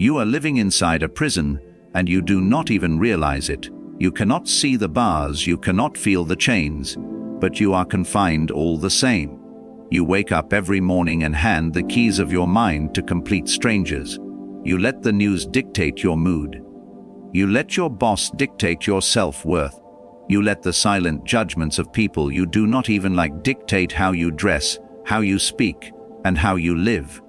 You are living inside a prison, and you do not even realize it. You cannot see the bars, you cannot feel the chains, but you are confined all the same. You wake up every morning and hand the keys of your mind to complete strangers. You let the news dictate your mood. You let your boss dictate your self-worth. You let the silent judgments of people you do not even like dictate how you dress, how you speak, and how you live.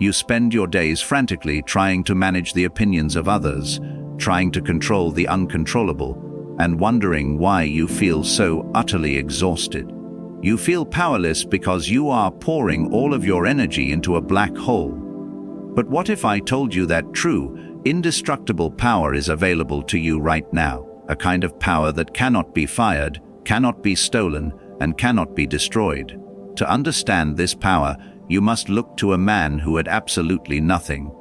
You spend your days frantically trying to manage the opinions of others, trying to control the uncontrollable, and wondering why you feel so utterly exhausted. You feel powerless because you are pouring all of your energy into a black hole. But what if I told you that true, indestructible power is available to you right now? A kind of power that cannot be fired, cannot be stolen, and cannot be destroyed. To understand this power, you must look to a man who had absolutely nothing.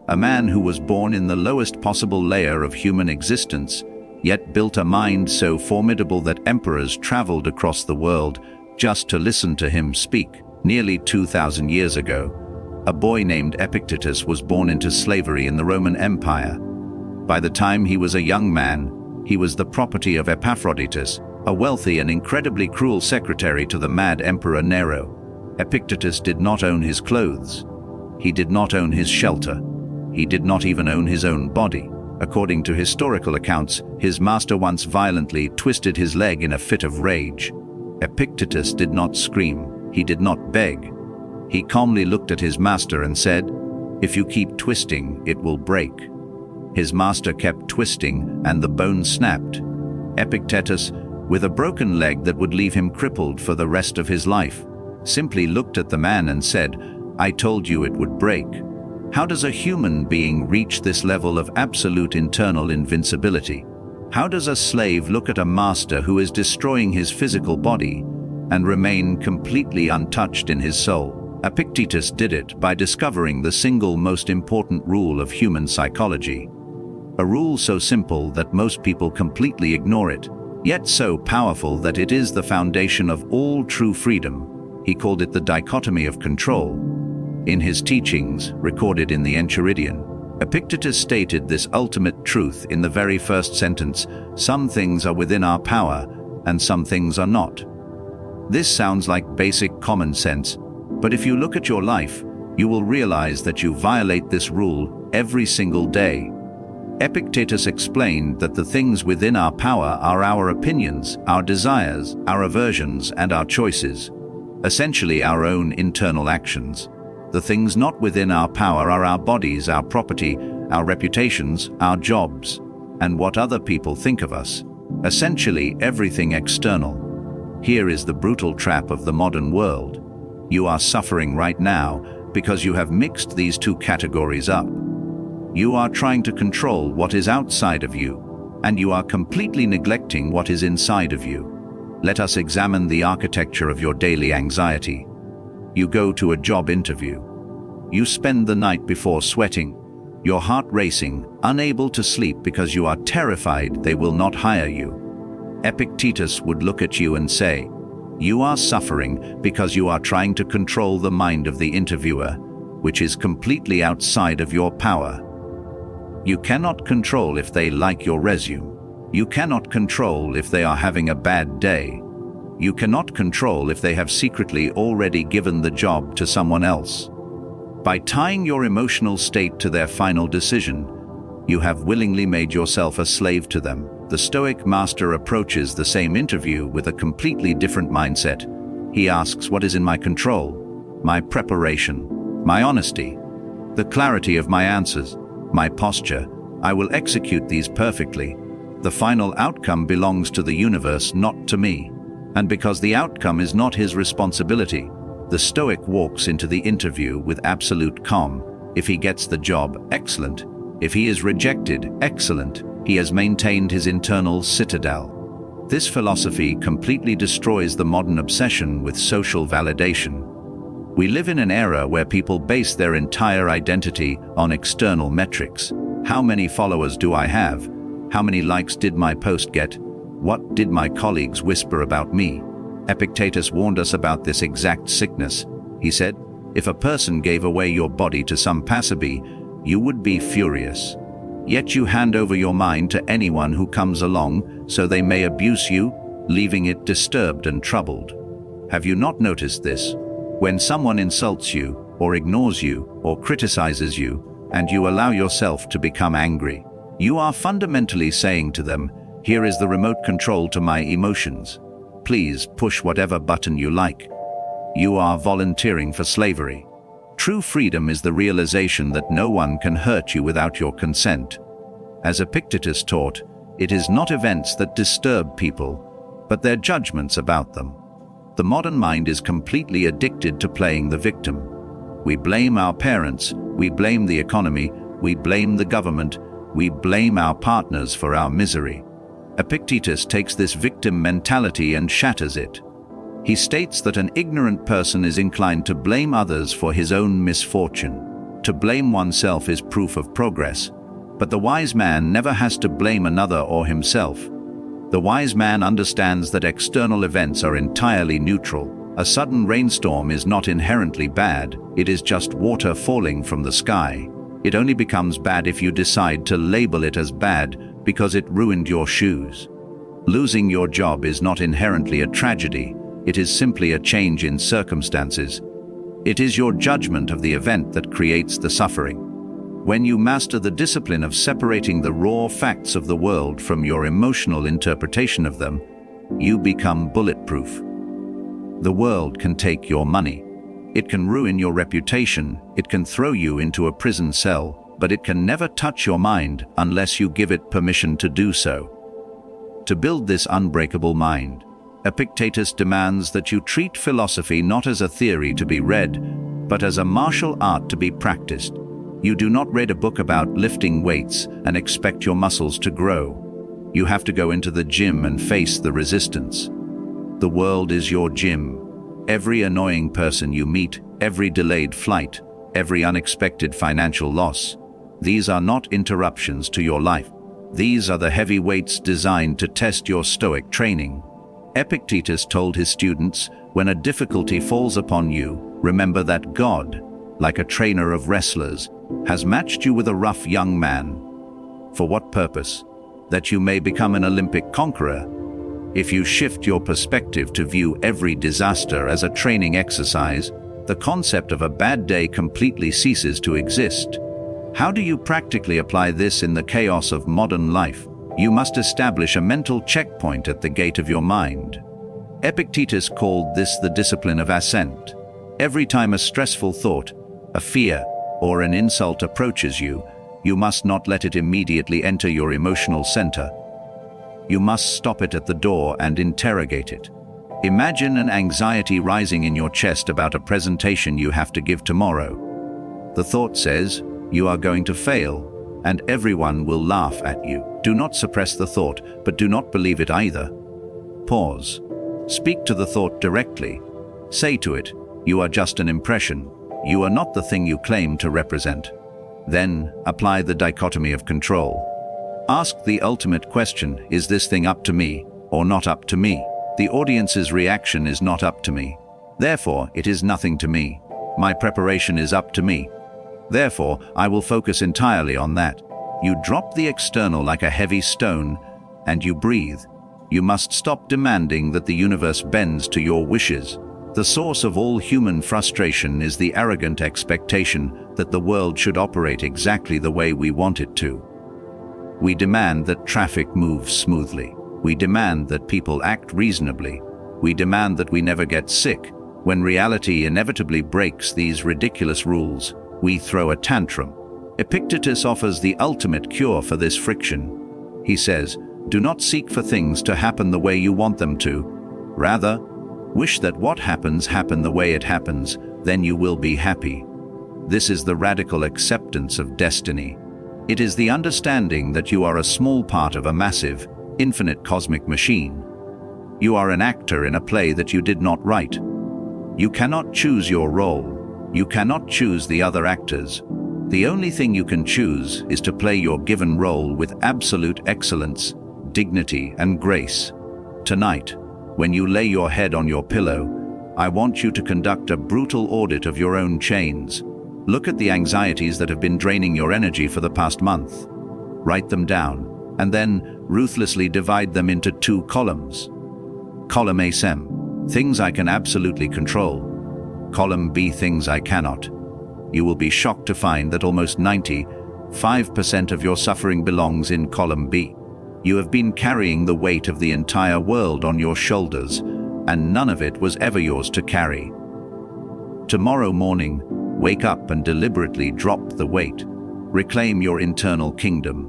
A man who was born in the lowest possible layer of human existence, yet built a mind so formidable that emperors traveled across the world just to listen to him speak. Nearly 2,000 years ago, a boy named Epictetus was born into slavery in the Roman Empire. By the time he was a young man, he was the property of Epictetus, a wealthy and incredibly cruel secretary to the mad Emperor Nero. Epictetus did not own his clothes. He did not own his shelter. He did not even own his own body. According to historical accounts, his master once violently twisted his leg in a fit of rage. Epictetus did not scream. He did not beg. He calmly looked at his master and said, "If you keep twisting, it will break." His master kept twisting, and the bone snapped. Epictetus, with a broken leg that would leave him crippled for the rest of his life, simply looked at the man and said, "I told you it would break." How does a human being reach this level of absolute internal invincibility? How does a slave look at a master who is destroying his physical body and remain completely untouched in his soul? Epictetus did it by discovering the single most important rule of human psychology. A rule so simple that most people completely ignore it, yet so powerful that it is the foundation of all true freedom. He called it the dichotomy of control. In his teachings, recorded in the Enchiridion, Epictetus stated this ultimate truth in the very first sentence: some things are within our power, and some things are not. This sounds like basic common sense, but if you look at your life, you will realize that you violate this rule every single day. Epictetus explained that the things within our power are our opinions, our desires, our aversions, and our choices, essentially our own internal actions. The things not within our power are our bodies, our property, our reputations, our jobs, and what other people think of us. Essentially everything external. Here is the brutal trap of the modern world. You are suffering right now because you have mixed these two categories up. You are trying to control what is outside of you, and you are completely neglecting what is inside of you. Let us examine the architecture of your daily anxiety. You go to a job interview. You spend the night before sweating, your heart racing, unable to sleep because you are terrified they will not hire you. Epictetus would look at you and say, "You are suffering because you are trying to control the mind of the interviewer, which is completely outside of your power. You cannot control if they like your resume. You cannot control if they are having a bad day. You cannot control if they have secretly already given the job to someone else. By tying your emotional state to their final decision, you have willingly made yourself a slave to them." The Stoic master approaches the same interview with a completely different mindset. He asks, what is in my control? My preparation, my honesty, the clarity of my answers, my posture. I will execute these perfectly. The final outcome belongs to the universe, not to me. And because the outcome is not his responsibility, the Stoic walks into the interview with absolute calm. If he gets the job, excellent. If he is rejected, excellent. He has maintained his internal citadel. This philosophy completely destroys the modern obsession with social validation. We live in an era where people base their entire identity on external metrics. How many followers do I have? How many likes did my post get? What did my colleagues whisper about me? Epictetus warned us about this exact sickness. He said, if a person gave away your body to some passerby, you would be furious. Yet you hand over your mind to anyone who comes along so they may abuse you, leaving it disturbed and troubled. Have you not noticed this? When someone insults you, or ignores you, or criticizes you, and you allow yourself to become angry, you are fundamentally saying to them, "Here is the remote control to my emotions. Please push whatever button you like." You are volunteering for slavery. True freedom is the realization that no one can hurt you without your consent. As Epictetus taught, it is not events that disturb people, but their judgments about them. The modern mind is completely addicted to playing the victim. We blame our parents, we blame the economy, we blame the government, we blame our partners for our misery. Epictetus takes this victim mentality and shatters it. He states that an ignorant person is inclined to blame others for his own misfortune. To blame oneself is proof of progress, but the wise man never has to blame another or himself. The wise man understands that external events are entirely neutral. A sudden rainstorm is not inherently bad, it is just water falling from the sky. It only becomes bad if you decide to label it as bad because it ruined your shoes. Losing your job is not inherently a tragedy. It is simply a change in circumstances. It is your judgment of the event that creates the suffering. When you master the discipline of separating the raw facts of the world from your emotional interpretation of them, you become bulletproof. The world can take your money. It can ruin your reputation. It can throw you into a prison cell, but it can never touch your mind unless you give it permission to do so. To build this unbreakable mind, Epictetus demands that you treat philosophy not as a theory to be read, but as a martial art to be practiced. You do not read a book about lifting weights and expect your muscles to grow. You have to go into the gym and face the resistance. The world is your gym. Every annoying person you meet, every delayed flight, every unexpected financial loss, these are not interruptions to your life. These are the heavy weights designed to test your Stoic training. Epictetus told his students, when a difficulty falls upon you, remember that God, like a trainer of wrestlers, has matched you with a rough young man. For what purpose? That you may become an Olympic conqueror. If you shift your perspective to view every disaster as a training exercise, the concept of a bad day completely ceases to exist. How do you practically apply this in the chaos of modern life? You must establish a mental checkpoint at the gate of your mind. Epictetus called this the discipline of assent. Every time a stressful thought, a fear, or an insult approaches you, you must not let it immediately enter your emotional center. You must stop it at the door and interrogate it. Imagine an anxiety rising in your chest about a presentation you have to give tomorrow. The thought says, you are going to fail, and everyone will laugh at you. Do not suppress the thought, but do not believe it either. Pause. Speak to the thought directly. Say to it, you are just an impression. You are not the thing you claim to represent. Then, apply the dichotomy of control. Ask the ultimate question, is this thing up to me, or not up to me? The audience's reaction is not up to me. Therefore, it is nothing to me. My preparation is up to me. Therefore, I will focus entirely on that. You drop the external like a heavy stone, and you breathe. You must stop demanding that the universe bends to your wishes. The source of all human frustration is the arrogant expectation that the world should operate exactly the way we want it to. We demand that traffic moves smoothly. We demand that people act reasonably. We demand that we never get sick. When reality inevitably breaks these ridiculous rules, we throw a tantrum. Epictetus offers the ultimate cure for this friction. He says, do not seek for things to happen the way you want them to. Rather, wish that what happens happen the way it happens, then you will be happy. This is the radical acceptance of destiny. It is the understanding that you are a small part of a massive, infinite cosmic machine. You are an actor in a play that you did not write. You cannot choose your role. You cannot choose the other actors. The only thing you can choose is to play your given role with absolute excellence, dignity, and grace. Tonight, when you lay your head on your pillow, I want you to conduct a brutal audit of your own chains. Look at the anxieties that have been draining your energy for the past month. Write them down, and then ruthlessly divide them into 2 columns. Column A, things I can absolutely control. Column B, things I cannot. You will be shocked to find that almost 95% of your suffering belongs in column B. You have been carrying the weight of the entire world on your shoulders, and none of it was ever yours to carry. Tomorrow morning, wake up and deliberately drop the weight. Reclaim your internal kingdom.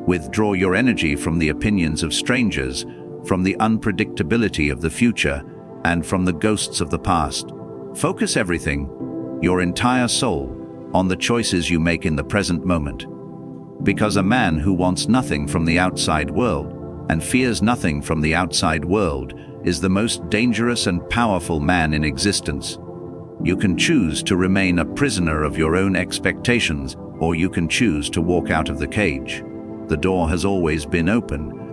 Withdraw your energy from the opinions of strangers, from the unpredictability of the future, and from the ghosts of the past. Focus everything, your entire soul, on the choices you make in the present moment. Because a man who wants nothing from the outside world and fears nothing from the outside world is the most dangerous and powerful man in existence. You can choose to remain a prisoner of your own expectations, or you can choose to walk out of the cage. The door has always been open,